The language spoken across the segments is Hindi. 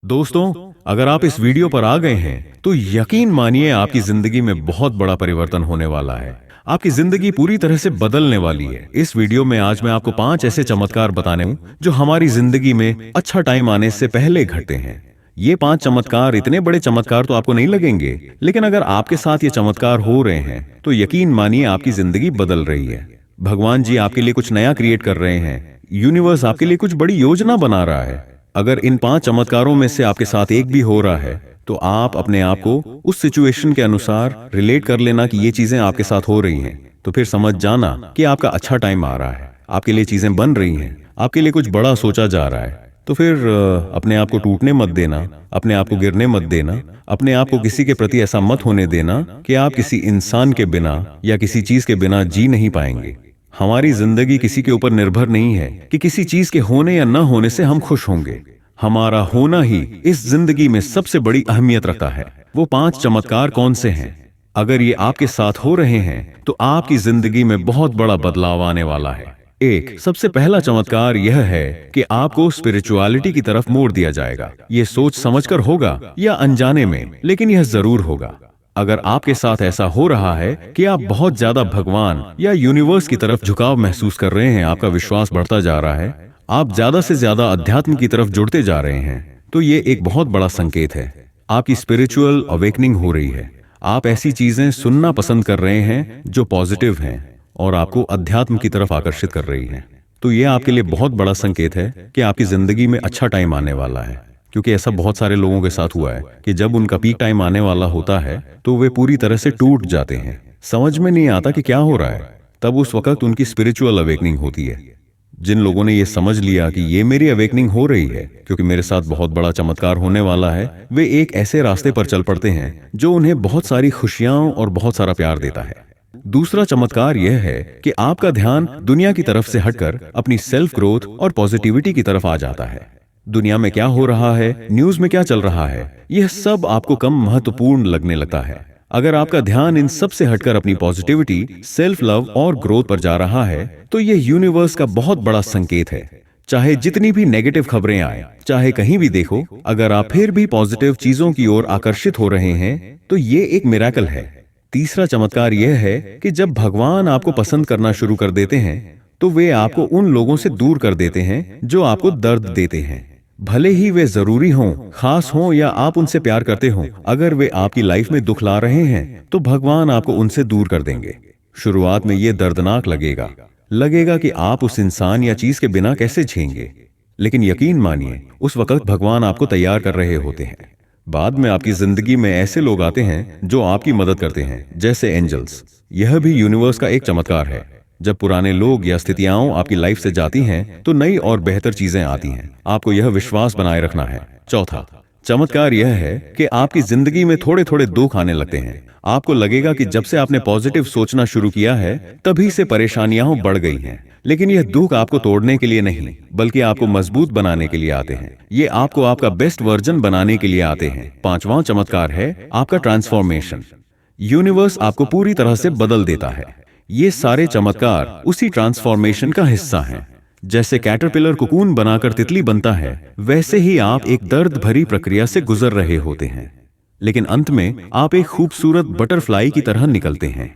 दोस्तों, अगर आप इस वीडियो पर आ गए हैं तो यकीन मानिए आपकी जिंदगी में बहुत बड़ा परिवर्तन होने वाला है। आपकी जिंदगी पूरी तरह से बदलने वाली है। इस वीडियो में आज मैं आपको 5 ऐसे चमत्कार बताने हूं जो हमारी जिंदगी में अच्छा टाइम आने से पहले घटते हैं। ये 5 चमत्कार इतने बड़े चमत्कार तो आपको नहीं लगेंगे, लेकिन अगर आपके साथ ये चमत्कार हो रहे हैं तो यकीन मानिए आपकी जिंदगी बदल रही है। भगवान जी आपके लिए कुछ नया क्रिएट कर रहे हैं। यूनिवर्स आपके लिए कुछ बड़ी योजना बना रहा है। अगर इन 5 चमत्कारों में से आपके साथ एक भी हो रहा है तो आप अपने आप को उस सिचुएशन के अनुसार रिलेट कर लेना कि ये चीजें आपके साथ हो रही हैं। तो फिर समझ जाना कि आपका अच्छा टाइम आ रहा है, आपके लिए चीजें बन रही हैं, आपके लिए कुछ बड़ा सोचा जा रहा है। तो फिर अपने आप को टूटने मत देना, अपने आप को गिरने मत देना, अपने आप को किसी के प्रति ऐसा मत होने देना कि आप किसी इंसान के बिना या किसी चीज के बिना जी नहीं पाएंगे। हमारी जिंदगी किसी के ऊपर निर्भर नहीं है कि किसी चीज के होने या न होने से हम खुश होंगे। हमारा होना ही इस जिंदगी में सबसे बड़ी अहमियत रखता है। वो 5 चमत्कार कौन से हैं? अगर ये आपके साथ हो रहे हैं तो आपकी जिंदगी में बहुत बड़ा बदलाव आने वाला है। सबसे पहला चमत्कार यह है कि आपको स्पिरिचुअलिटी की तरफ मोड़ दिया जाएगा। ये सोच समझकर होगा या अनजाने में, लेकिन यह जरूर होगा। अगर आपके साथ ऐसा हो रहा है कि आप बहुत ज्यादा भगवान या यूनिवर्स की तरफ झुकाव महसूस कर रहे हैं, आपका विश्वास बढ़ता जा रहा है, आप ज्यादा से ज्यादा अध्यात्म की तरफ जुड़ते जा रहे हैं, तो ये एक बहुत बड़ा संकेत है। आपकी स्पिरिचुअल अवेकनिंग हो रही है। आप ऐसी चीजें सुनना पसंद कर रहे हैं जो पॉजिटिव हैं और आपको अध्यात्म की तरफ आकर्षित कर रही हैं। तो ये आपके लिए बहुत बड़ा संकेत है कि आपकी जिंदगी में अच्छा टाइम आने वाला है। क्योंकि ऐसा बहुत सारे लोगों के साथ हुआ है कि जब उनका पीक टाइम आने वाला होता है तो वे पूरी तरह से टूट जाते हैं। समझ में नहीं आता कि क्या हो रहा है। तब उस वक्त उनकी स्पिरिचुअल अवेकनिंग होती है। जिन लोगों ने ये समझ लिया कि ये मेरी अवेकनिंग हो रही है क्योंकि मेरे साथ बहुत बड़ा चमत्कार होने वाला है, वे एक ऐसे रास्ते पर चल पड़ते हैं जो उन्हें बहुत सारी खुशियां और बहुत सारा प्यार देता है। दूसरा चमत्कार यह है कि आपका ध्यान दुनिया की तरफ से हटकर अपनी सेल्फ ग्रोथ और पॉजिटिविटी की तरफ आ जाता है। दुनिया में क्या हो रहा है, न्यूज में क्या चल रहा है, यह सब आपको कम महत्वपूर्ण लगने लगता है। अगर आपका ध्यान इन सब से हटकर अपनी पॉजिटिविटी, सेल्फ लव और ग्रोथ पर जा रहा है तो यह यूनिवर्स का बहुत बड़ा संकेत है। चाहे जितनी भी नेगेटिव खबरें आए, चाहे कहीं भी देखो, अगर आप फिर भी पॉजिटिव चीजों की ओर आकर्षित हो रहे हैं तो ये एक मिरेकल है। तीसरा चमत्कार यह है कि जब भगवान आपको पसंद करना शुरू कर देते हैं तो वे आपको उन लोगों से दूर कर देते हैं जो आपको दर्द देते हैं। भले ही वे जरूरी हों, खास हों या आप उनसे प्यार करते हों, अगर वे आपकी लाइफ में दुख ला रहे हैं तो भगवान आपको उनसे दूर कर देंगे। शुरुआत में ये दर्दनाक लगेगा कि आप उस इंसान या चीज के बिना कैसे जिएंगे, लेकिन यकीन मानिए उस वक्त भगवान आपको तैयार कर रहे होते हैं। बाद में आपकी जिंदगी में ऐसे लोग आते हैं जो आपकी मदद करते हैं, जैसे एंजल्स। यह भी यूनिवर्स का एक चमत्कार है। जब पुराने लोग या स्थितियां आपकी लाइफ से जाती हैं तो नई और बेहतर चीजें आती हैं। आपको यह विश्वास बनाए रखना है। चौथा चमत्कार यह है कि आपकी जिंदगी में थोड़े थोड़े दुख आने लगते हैं। आपको लगेगा कि जब से आपने पॉजिटिव सोचना शुरू किया है तभी से परेशानियां बढ़ गई हैं। लेकिन यह दुख आपको तोड़ने के लिए नहीं, बल्कि आपको मजबूत बनाने के लिए आते हैं। ये आपको आपका बेस्ट वर्जन बनाने के लिए आते हैं। पांचवां चमत्कार है आपका ट्रांसफॉर्मेशन। यूनिवर्स आपको पूरी तरह से बदल देता है। ये सारे चमत्कार उसी ट्रांसफॉर्मेशन का हिस्सा हैं। जैसे कैटरपिलर कोकून बनाकर तितली बनता है, वैसे ही आप एक दर्द भरी प्रक्रिया से गुजर रहे होते हैं, लेकिन अंत में आप एक खूबसूरत बटरफ्लाई की तरह निकलते हैं।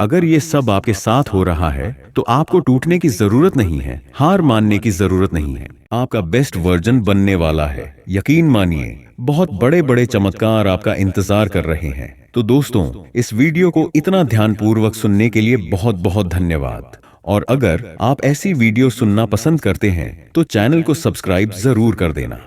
अगर ये सब आपके साथ हो रहा है तो आपको टूटने की जरूरत नहीं है, हार मानने की जरूरत नहीं है। आपका बेस्ट वर्जन बनने वाला है। यकीन मानिए बहुत बड़े बड़े चमत्कार आपका इंतजार कर रहे हैं। तो दोस्तों, इस वीडियो को इतना ध्यानपूर्वक सुनने के लिए बहुत बहुत धन्यवाद। और अगर आप ऐसी वीडियो सुनना पसंद करते हैं तो चैनल को सब्सक्राइब जरूर कर देना।